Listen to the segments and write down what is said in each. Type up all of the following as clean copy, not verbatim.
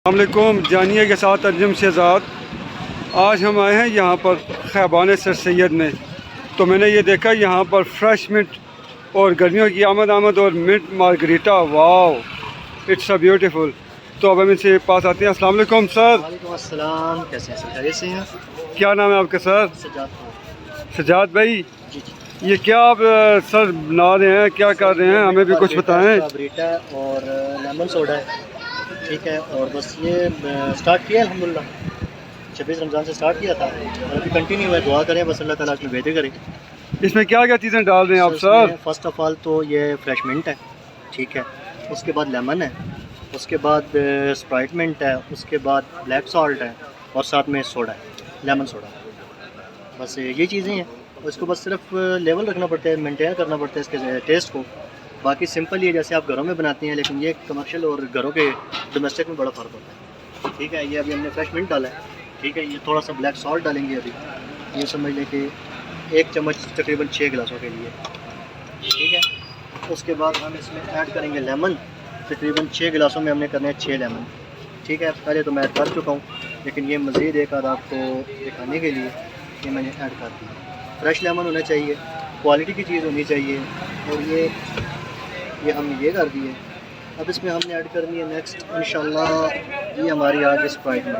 अस्सलामुअलैकुम, जानिए के साथ अर्जुम शहजाद। आज हम आए हैं यहाँ पर ख़ैबान सर सैयद में। तो मैंने ये देखा यहाँ पर फ्रेश मिंट और गर्मियों की आमद और mint margarita. Wow, it's a beautiful. तो अब हम इनसे पास आते हैं। अस्सलाम वालेकुम सर। वालेकुम अस्सलाम, कैसे हैं सर? खैरियत से हैं? क्या नाम है आपका सर? सजाद। सजाद भाई, जी जी। ये क्या आप सर बना रहे हैं, क्या कर रहे हैं, हमें भी कुछ बताएं। मार्गरीटा और लेमन सोडा है, ठीक है। और बस ये स्टार्ट किया अल्हम्दुलिल्लाह, 26 रमज़ान से स्टार्ट किया था और अभी कंटिन्यू है। दुआ करें बस अल्लाह ताला इसमें बेहतर करे। इसमें क्या क्या चीज़ें डाल रहे हैं आप सर? फ़र्स्ट ऑफ़ ऑल तो ये फ्रेश मिंट है, ठीक है। उसके बाद लेमन है, उसके बाद स्प्राइट मिंट है, उसके बाद ब्लैक सॉल्ट है और साथ में सोडा है, लेमन सोडा। बस ये चीज़ें हैं। उसको बस सिर्फ लेवल रखना पड़ता है, मेंटेन करना पड़ता है इसके टेस्ट को। बाकी सिंपल ही है जैसे आप घरों में बनाती हैं, लेकिन ये कमर्शियल और घरों के डोमेस्टिक में बड़ा फ़र्क होता है, ठीक है। ये अभी हमने फ्रेश मिंट डाला है, ठीक है। ये थोड़ा सा ब्लैक सॉल्ट डालेंगे अभी, ये समझ लें कि 1 चम्मच तकरीबन 6 गिलासों के लिए, ठीक है। उसके बाद हम इसमें ऐड करेंगे लेमन, तकरीबन 6 गिलासों में हमने करने हैं 6 लेमन, ठीक है। पहले तो मैं ऐड कर चुका हूँ, लेकिन ये मज़ीद एक आध आपको दिखाने के लिए ये मैंने ऐड कर दिया। फ्रेश लेमन होना चाहिए, क्वालिटी की चीज़ होनी चाहिए। और ये हमने ये कर दिए। अब इसमें हमने ऐड करनी है नेक्स्ट इंशाल्लाह, ये हमारी आज स्प्राइट में,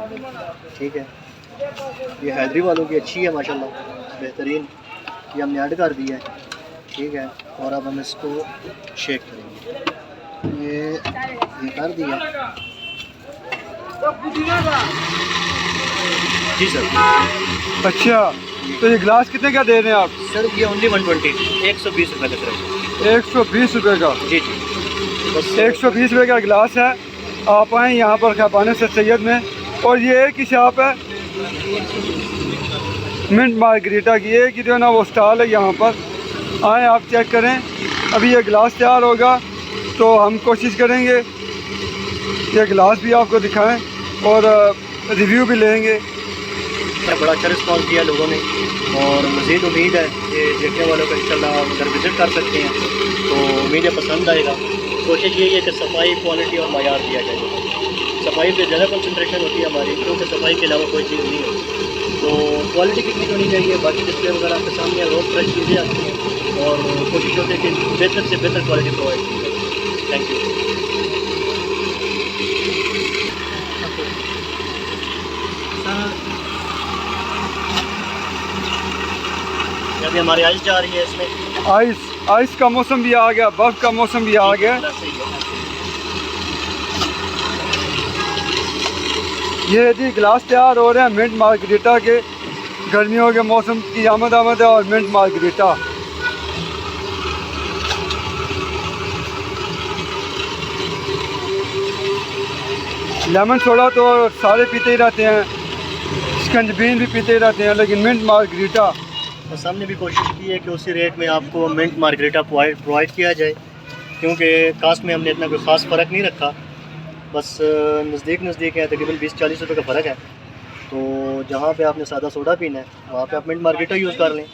ठीक है। ये हैदरी वालों की अच्छी है माशाल्लाह, बेहतरीन। ये हमने ऐड कर दिया है, ठीक है। और अब हम इसको शेक करेंगे। ये कर दिया जी सर। अच्छा, तो ये गिलास कितने का दे रहे हैं आप सर? ये ओनली 120, 120 रुपये का सर। 120 रुपये का? जी जी, बस 120 रुपये का गिलास है। आप आएँ यहाँ पर ख़ैबान सर सैयद में, और ये एक ही शॉप है मिंट मार्गरीटा की, एक ही जो है ना वो स्टॉल है यहाँ पर। आएँ, आप चेक करें। अभी ये गिलास तैयार होगा तो हम कोशिश करेंगे ये गिलास भी आपको दिखाएं और रिव्यू भी लेंगे। बड़ा अच्छा रिस्पॉन्स दिया लोगों ने, और मज़ीद उम्मीद है कि देखने वालों को इंशाल्लाह अगर विज़िट कर सकते हैं तो उम्मीद है पसंद आएगा। कोशिश यही है कि सफाई, क्वालिटी और मयार दिया जाए। सफाई पे ज़्यादा कंसंट्रेशन होती है हमारी, क्योंकि सफाई के अलावा कोई चीज़ नहीं है। तो क्वालिटी कितनी होनी चाहिए, बाकी डिस्प्ले वगैरह आपके सामने रोज़ फ्रेश चीज़ें आती हैं, और कोशिश होती है कि बेहतर से बेहतर क्वालिटी प्रोवाइड की जाए। Thank you. अभी हमारी आइस जा रही है इसमें। आइस का मौसम भी आ गया, बर्फ़ का मौसम भी आ गया। ये जी गिलास तैयार हो रहे हैं मिंट मार्गरीटा के। गर्मियों के मौसम की आमद है और मिंट मार्गरीटा। लेमन सोडा तो सारे पीते ही रहते हैं, शिकंजबीन भी पीते ही रहते हैं, लेकिन मिंट मार्गरीटा बस हमने भी कोशिश की है कि उसी रेट में आपको मिंट मार्गरीटा प्रोवाइड किया जाए, क्योंकि कास्ट में हमने इतना कोई ख़ास फ़र्क नहीं रखा। बस नज़दीक है, तकरीबन 20-40 रुपये का फ़र्क है। तो जहाँ पे आपने सादा सोडा पीना है वहाँ पे आप मिंट मार्गरीटा यूज़ कर लें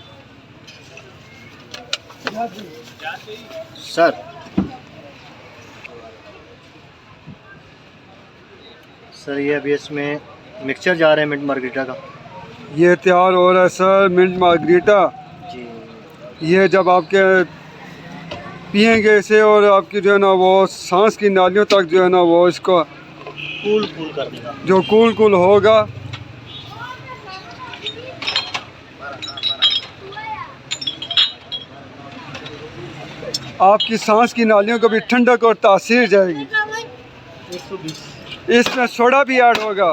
सर। सर ये अभी इसमें मिक्सचर जा रहा है मिंट मार्गरीटा का, ये तैयार हो रहा है सर मिंट मार्गरीटा जी। ये जब आपके पिएंगे इसे और आपकी जो है ना वो सांस की नालियों तक जो है ना वो इसको कूल कर देगा, जो कूल होगा। आपकी सांस की नालियों को भी ठंडक और तासीर जाएगी। 120। इसमें सोडा भी ऐड होगा।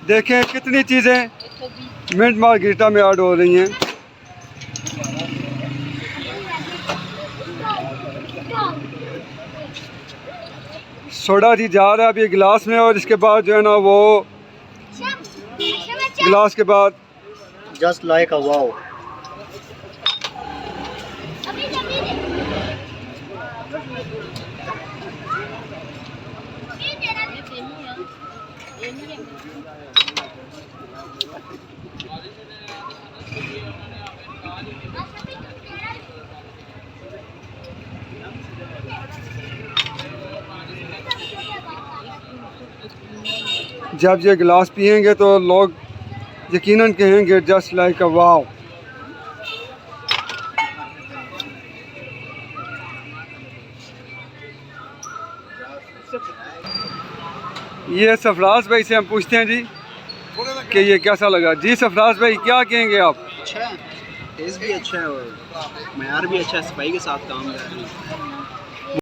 देखें कितनी चीज़ें मिंट मार्गरीटा में ऐड हो रही हैं। सोडा जी जा रहा है अभी गिलास में, और इसके बाद जो है ना वो गिलास के बाद जस्ट लाइक अ वाओ। जब ये गिलास पिएंगे तो लोग यकीनन कहेंगे जस्ट लाइक अ वाव। ये सरफराज भाई से हम पूछते हैं जी कि ये कैसा लगा। जी सरफराज भाई क्या कहेंगे आप? अच्छा है, टेस्ट भी अच्छा है और मयार भी अच्छा है, सफाई के साथ काम कर रहे हैं।